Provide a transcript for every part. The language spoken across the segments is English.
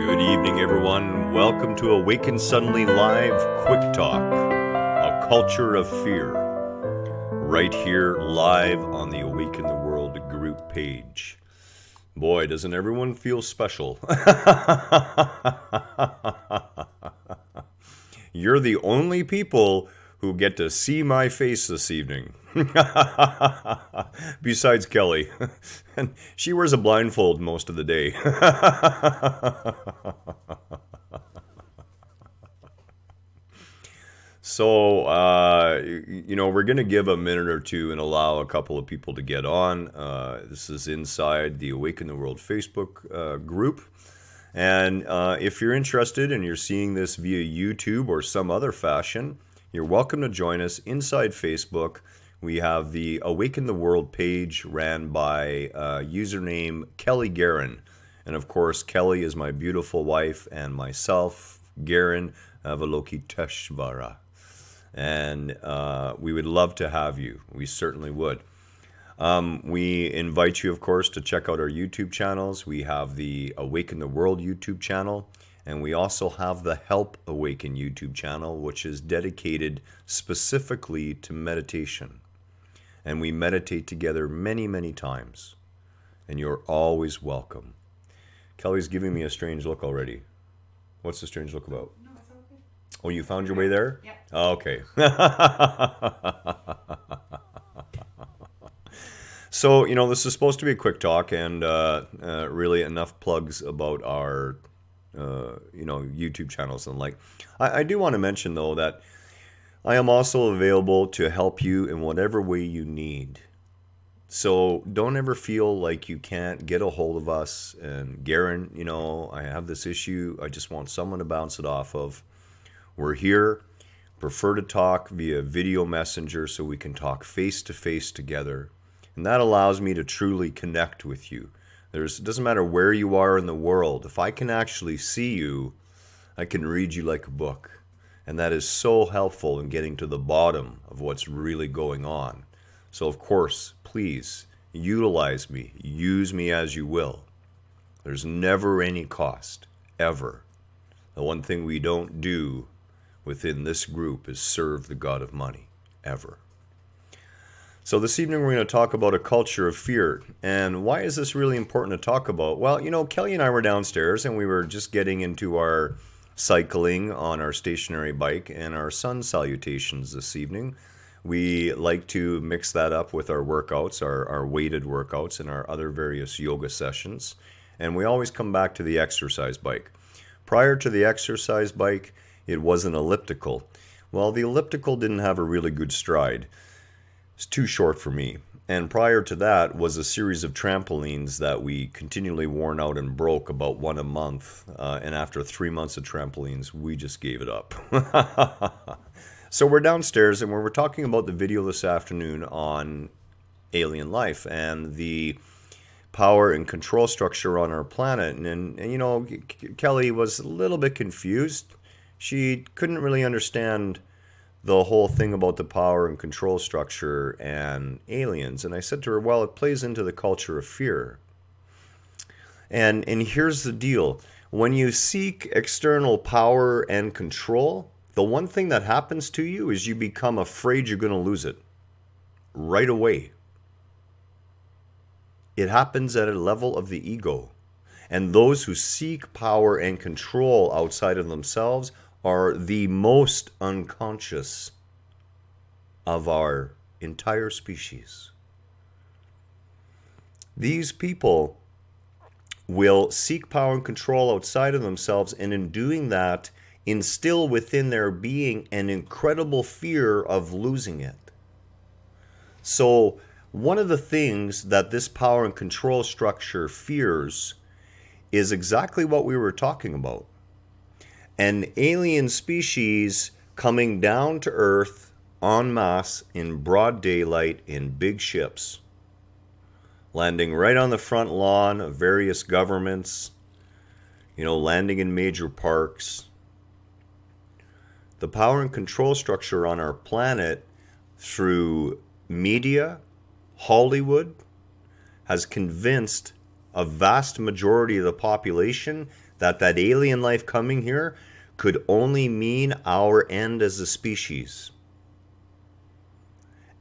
Good evening, everyone. Welcome to Awaken Suddenly Live Quick Talk, a culture of fear, right here live on the Awaken the World group page. Boy, doesn't everyone feel special? You're the only people who get to see my face this evening. Besides Kelly. And she wears a blindfold most of the day. So, we're going to give a minute or two and allow a couple of people to get on. This is inside the Awaken the World Facebook group. And if you're interested and you're seeing this via YouTube or some other fashion, you're welcome to join us inside Facebook. We have the Awaken the World page ran by username Kelly Garhen. And of course, Kelly is my beautiful wife and myself, Garhen, Avalokiteshvara. And we would love to have you. We certainly would. We invite you, of course, to check out our YouTube channels. We have the Awaken the World YouTube channel. And we also have the Help Awaken YouTube channel, which is dedicated specifically to meditation. And we meditate together many, many times. And you're always welcome. Kelly's giving me a strange look already. What's the strange look about? No, it's okay. Oh, you found your way there? Yeah. Oh, okay. So, this is supposed to be a quick talk and really enough plugs about our YouTube channels and like. I do want to mention, though, that I am also available to help you in whatever way you need. So don't ever feel like you can't get a hold of us. And Garhen, I have this issue. I just want someone to bounce it off of. We're here. Prefer to talk via video messenger so we can talk face to face together. And that allows me to truly connect with you. It doesn't matter where you are in the world. If I can actually see you, I can read you like a book. And that is so helpful in getting to the bottom of what's really going on. So, of course, please utilize me. Use me as you will. There's never any cost, ever. The one thing we don't do within this group is serve the god of money, ever. So this evening we're going to talk about a culture of fear. And why is this really important to talk about? Well, Kelly and I were downstairs and we were just getting into our cycling on our stationary bike and our sun salutations this evening. We like to mix that up with our workouts, our weighted workouts and our other various yoga sessions. And we always come back to the exercise bike. Prior to the exercise bike, it was an elliptical. Well, the elliptical didn't have a really good stride. It's too short for me. And prior to that was a series of trampolines that we continually worn out and broke about one a month. And after 3 months of trampolines, we just gave it up. So we're downstairs and we're talking about the video this afternoon on alien life and the power and control structure on our planet. And Kelly was a little bit confused. She couldn't really understand the whole thing about the power and control structure and aliens. And I said to her, well, it plays into the culture of fear. And here's the deal. When you seek external power and control, the one thing that happens to you is you become afraid you're going to lose it right away. It happens at a level of the ego. And those who seek power and control outside of themselves are the most unconscious of our entire species. These people will seek power and control outside of themselves, and in doing that, instill within their being an incredible fear of losing it. So, one of the things that this power and control structure fears is exactly what we were talking about. An alien species coming down to Earth en masse in broad daylight in big ships, landing right on the front lawn of various governments, landing in major parks. The power and control structure on our planet through media, Hollywood, has convinced a vast majority of the population that alien life coming here could only mean our end as a species.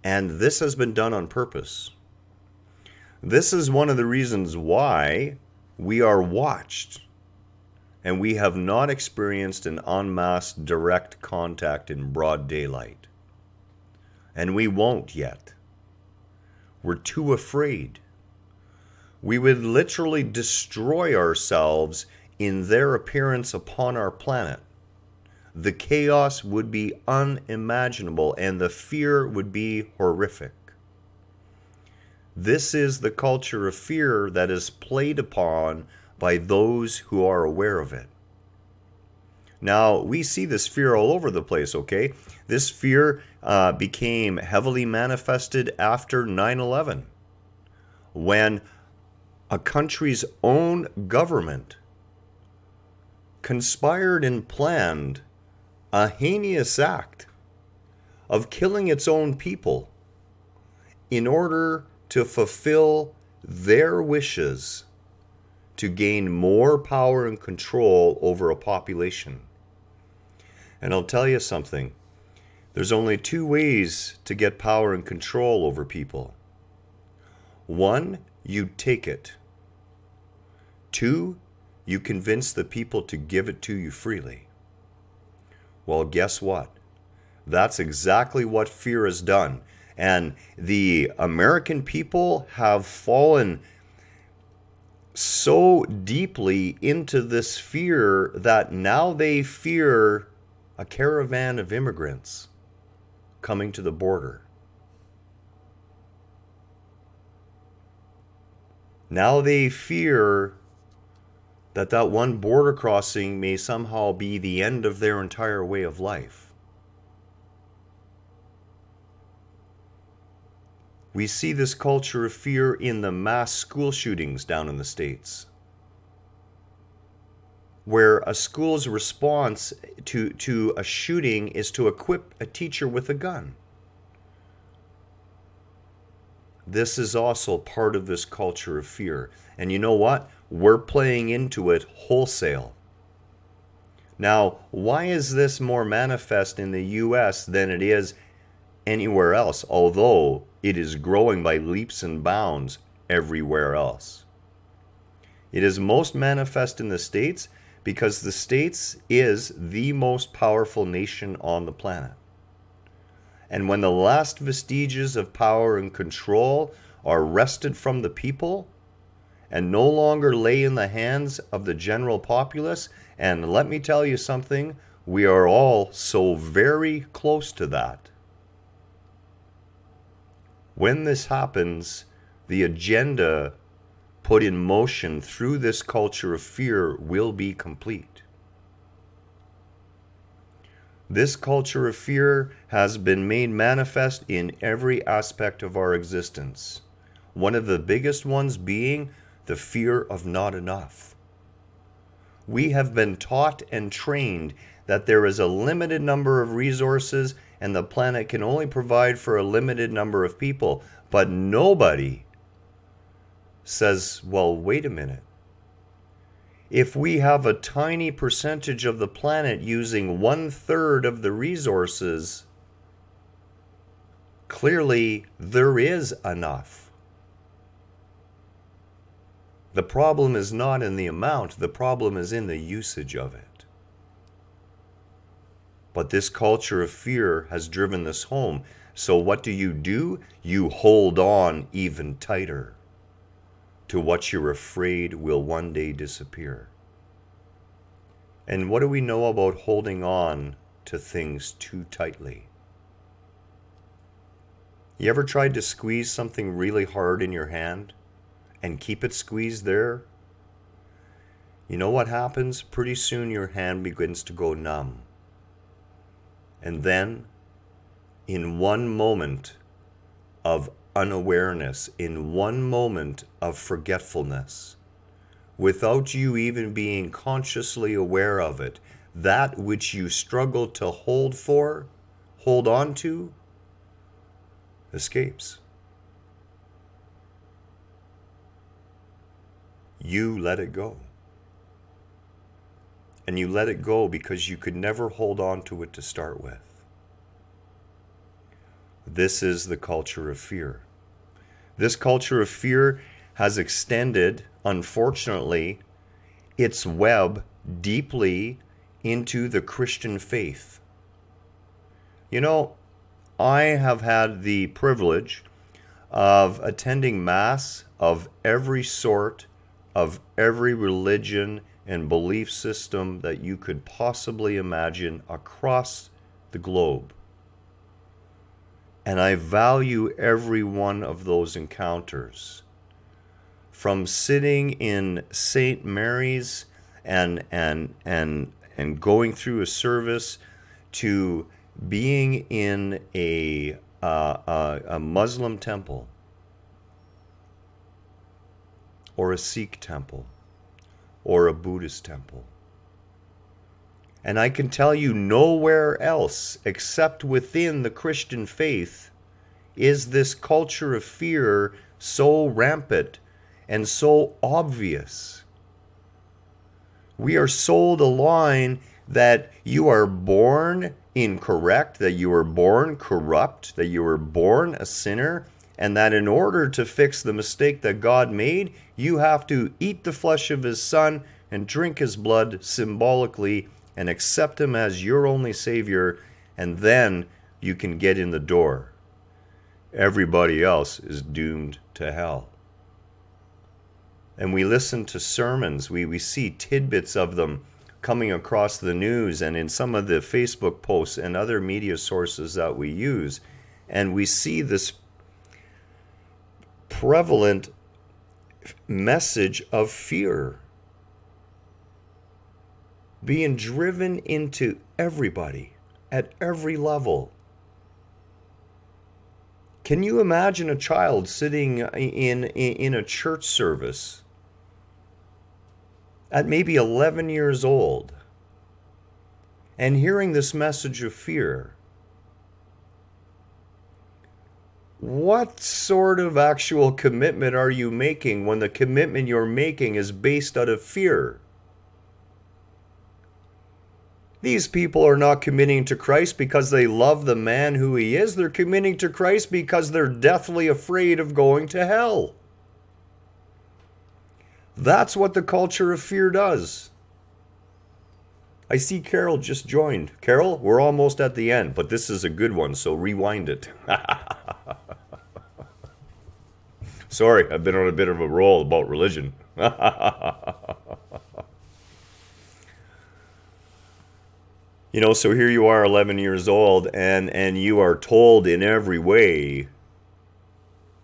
And this has been done on purpose. This is one of the reasons why we are watched and we have not experienced an en masse direct contact in broad daylight. And we won't yet. We're too afraid. We would literally destroy ourselves in their appearance upon our planet. The chaos would be unimaginable and the fear would be horrific. This is the culture of fear that is played upon by those who are aware of it. Now, we see this fear all over the place, okay? This fear became heavily manifested after 9/11, when a country's own government conspired and planned a heinous act of killing its own people in order to fulfill their wishes to gain more power and control over a population. And I'll tell you something, there's only two ways to get power and control over people. One, you take it. Two, you convince the people to give it to you freely. Well, guess what? That's exactly what fear has done. And the American people have fallen so deeply into this fear that now they fear a caravan of immigrants coming to the border. Now they fear that one border crossing may somehow be the end of their entire way of life. We see this culture of fear in the mass school shootings down in the States, where a school's response to a shooting is to equip a teacher with a gun. This is also part of this culture of fear. And you know what? We're playing into it wholesale. Now, why is this more manifest in the US than it is anywhere else, although it is growing by leaps and bounds everywhere else? It is most manifest in the States because the States is the most powerful nation on the planet. And when the last vestiges of power and control are wrested from the people and no longer lay in the hands of the general populace, and let me tell you something, we are all so very close to that. When this happens, the agenda put in motion through this culture of fear will be complete. This culture of fear has been made manifest in every aspect of our existence. One of the biggest ones being the fear of not enough. We have been taught and trained that there is a limited number of resources and the planet can only provide for a limited number of people. But nobody says, well, wait a minute. If we have a tiny percentage of the planet using 1/3 of the resources, clearly there is enough. The problem is not in the amount, the problem is in the usage of it. But this culture of fear has driven this home. So what do? You hold on even tighter to what you're afraid will one day disappear. And what do we know about holding on to things too tightly? You ever tried to squeeze something really hard in your hand and keep it squeezed there? You know what happens? Pretty soon your hand begins to go numb. And then, in one moment of unawareness, in one moment of forgetfulness, without you even being consciously aware of it, that which you struggle to hold on to, escapes. You let it go. and you let it go because you could never hold on to it to start with. This is the culture of fear. This culture of fear has extended, unfortunately, its web deeply into the Christian faith. You know, I have had the privilege of attending Mass of every sort, of every religion and belief system that you could possibly imagine across the globe. And I value every one of those encounters. From sitting in St. Mary's and going through a service to being in a Muslim temple or a Sikh temple or a Buddhist temple. And I can tell you nowhere else except within the Christian faith is this culture of fear so rampant and so obvious. We are sold a line that you are born incorrect, that you were born corrupt, that you were born a sinner, and that in order to fix the mistake that God made, you have to eat the flesh of his Son and drink his blood symbolically and accept him as your only Savior, and then you can get in the door. Everybody else is doomed to hell. And we listen to sermons, we see tidbits of them coming across the news and in some of the Facebook posts and other media sources that we use. And we see this prevalent message of fear being driven into everybody at every level. Can you imagine a child sitting in a church service at maybe 11 years old and hearing this message of fear? What sort of actual commitment are you making when the commitment you're making is based out of fear? These people are not committing to Christ because they love the man who he is. They're committing to Christ because they're deathly afraid of going to hell. That's what the culture of fear does. I see Carol just joined. Carol, we're almost at the end, but this is a good one, so rewind it. Sorry, I've been on a bit of a roll about religion. You know, so here you are 11 years old and you are told in every way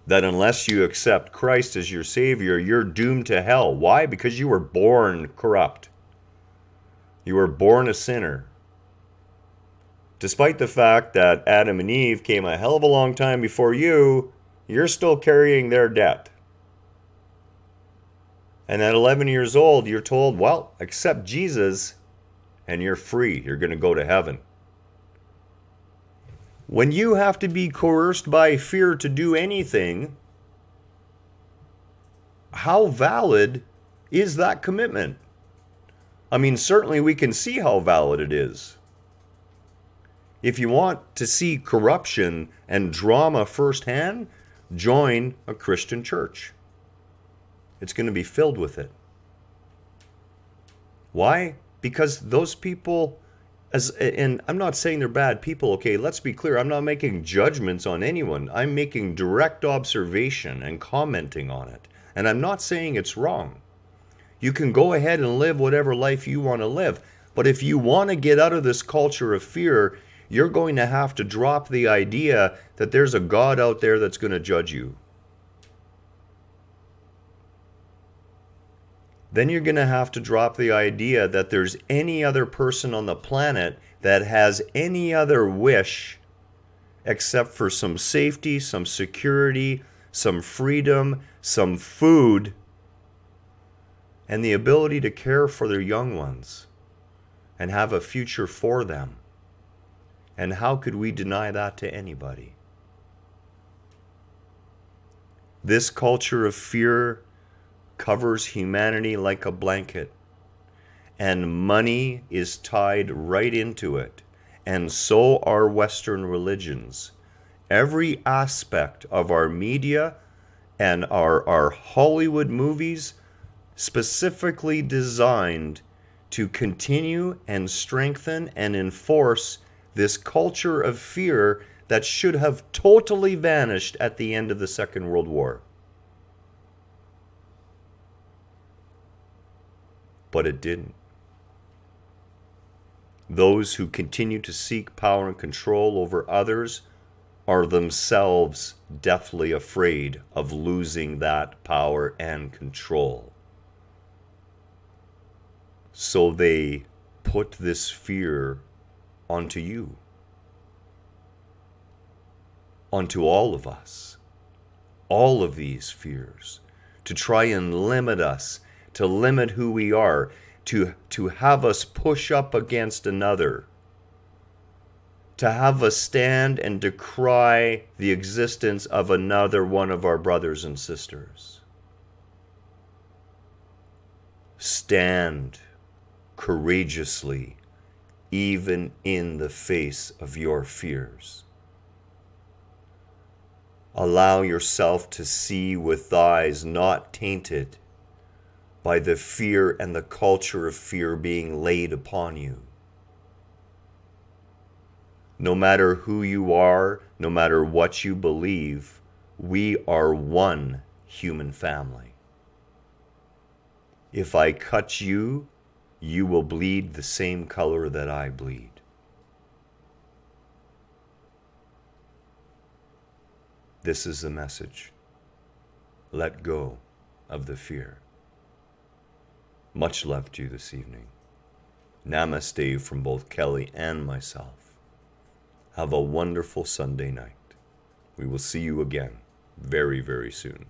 that unless you accept Christ as your Savior, you're doomed to hell. Why? Because you were born corrupt. You were born a sinner. Despite the fact that Adam and Eve came a hell of a long time before you, you're still carrying their debt. And at 11 years old, you're told, well, accept Jesus and you're free. You're going to go to heaven. When you have to be coerced by fear to do anything, how valid is that commitment? I mean, certainly we can see how valid it is. If you want to see corruption and drama firsthand, join a Christian church. It's going to be filled with it. Why? Because those people, and I'm not saying they're bad people, okay, let's be clear, I'm not making judgments on anyone. I'm making direct observation and commenting on it. And I'm not saying it's wrong. You can go ahead and live whatever life you want to live. But if you want to get out of this culture of fear, you're going to have to drop the idea that there's a God out there that's going to judge you. Then you're going to have to drop the idea that there's any other person on the planet that has any other wish except for some safety, some security, some freedom, some food, and the ability to care for their young ones and have a future for them. And how could we deny that to anybody? This culture of fear covers humanity like a blanket. and money is tied right into it. And so are Western religions. Every aspect of our media and our Hollywood movies specifically designed to continue and strengthen and enforce this culture of fear that should have totally vanished at the end of the Second World War. But it didn't. Those who continue to seek power and control over others are themselves deathly afraid of losing that power and control. So they put this fear onto you, onto all of us, all of these fears, to try and limit us, to limit who we are, to have us push up against another, to have us stand and decry the existence of another one of our brothers and sisters. Stand courageously, even in the face of your fears. Allow yourself to see with eyes not tainted by the fear and the culture of fear being laid upon you. No matter who you are, no matter what you believe, we are one human family. If I cut you, you will bleed the same color that I bleed. This is the message. Let go of the fear. Much love to you this evening. Namaste from both Kelly and myself. Have a wonderful Sunday night. We will see you again very, very soon.